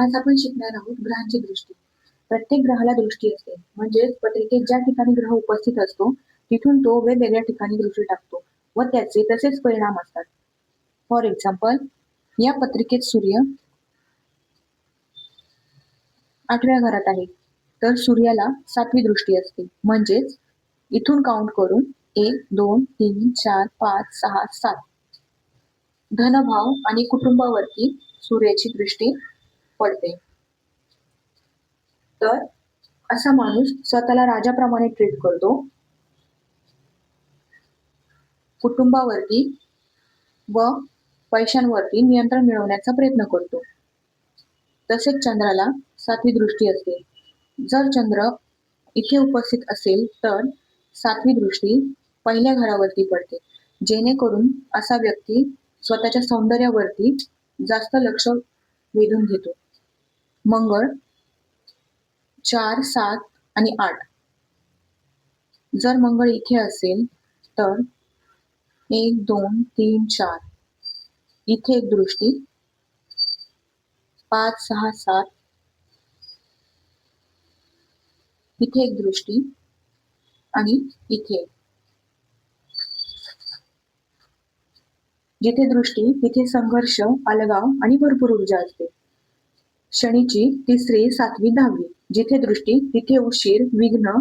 आज आपण शिकणार आहोत ग्रहांची दृष्टी. प्रत्येक ग्रहाला दृष्टी असते, म्हणजेच पत्रिकेत ज्या ठिकाणी ग्रह उपस्थित असतो तिथून तो वेगवेगळ्या ठिकाणी दृष्टी टाकतो व त्याचे तसेच परिणाम असतात. फॉर एक्झाम्पल, या पत्रिकेत सूर्य 8व्या घरात आहे, तर सूर्याला 7वी दृष्टी असते. म्हणजेच इथून काउंट करून 1, 2, 3, 4, 5, 6, 7 धनभाव आणि कुटुंबावरती सूर्याची दृष्टी पडते. तर असा माणूस स्वतःला राजाप्रमाणे ट्रीट करतो, कुटुंबावरती व पैशांवरती नियंत्रण मिळवण्याचा प्रयत्न करतो. तसेच चंद्राला 7वी दृष्टी असते. जर चंद्र इथे उपस्थित असेल तर 7वी दृष्टी पहिल्या घरावरती पडते, जेणेकरून असा व्यक्ती स्वतःच्या सौंदर्यावरती जास्त लक्ष वेधून घेतो. मंगळ 4, 7 आणि 8 जर मंगळ इथे असेल तर 1, 2, 3, 4 इथे एक दृष्टी, 5, 6, 7 इथे एक दृष्टी आणि इथे. जिथे दृष्टी तिथे संघर्ष, अलगाव आणि भरपूर ऊर्जा असते. शनीची 3री, 7वी, 10वी जिथे दृष्टी तिथे उशीर, विघ्न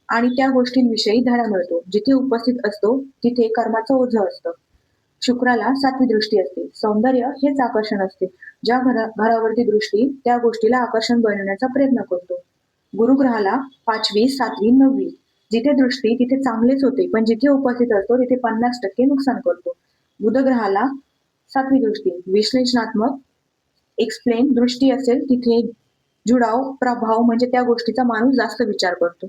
आणि त्या गोष्टींविषयी धडा मिळतो. जिथे उपस्थित असतो तिथे कर्माचं ओझं असतं. शुक्राला 7वी दृष्टी असते. सौंदर्य हेच आकर्षण असते. ज्या घरावरती दृष्टी त्या गोष्टीला आकर्षण बनवण्याचा प्रयत्न करतो. गुरुग्रहाला 5वी, 7वी, 9वी जिथे दृष्टी तिथे चांगलेच होते, पण जिथे उपस्थित असतो तिथे 50% नुकसान करतो. बुध ग्रहाला 7वी दृष्टी विश्लेषणात्मक एक्सप्लेन दृष्टी असेल तिथे जुडाव, प्रभाव म्हणजे त्या गोष्टीचा माणूस जास्त विचार करतो.